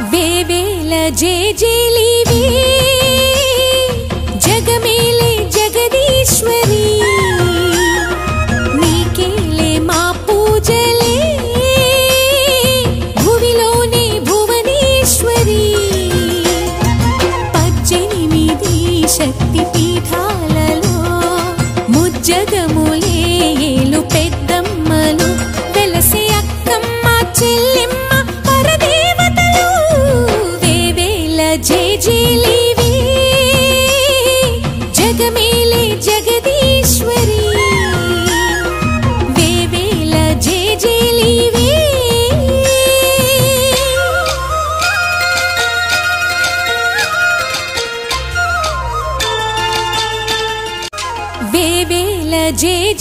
వేవేల జేజేలివే జగమేలే జగదీశ్వరి నీకేలే మా పూజలే భువిలోనే భువనేశ్వరి 18 శక్తి పీఠాలలో ముజ్జగములే ఏలు పెద్దమ్మలు వెలసే అక్కమ్మ చెల్లెమ్మ పరదేవతలు వేవేల జేజేలివే జగమేలే జగదీశ్వరి వేవేల జేజేలివే వేవేల జేజేలివే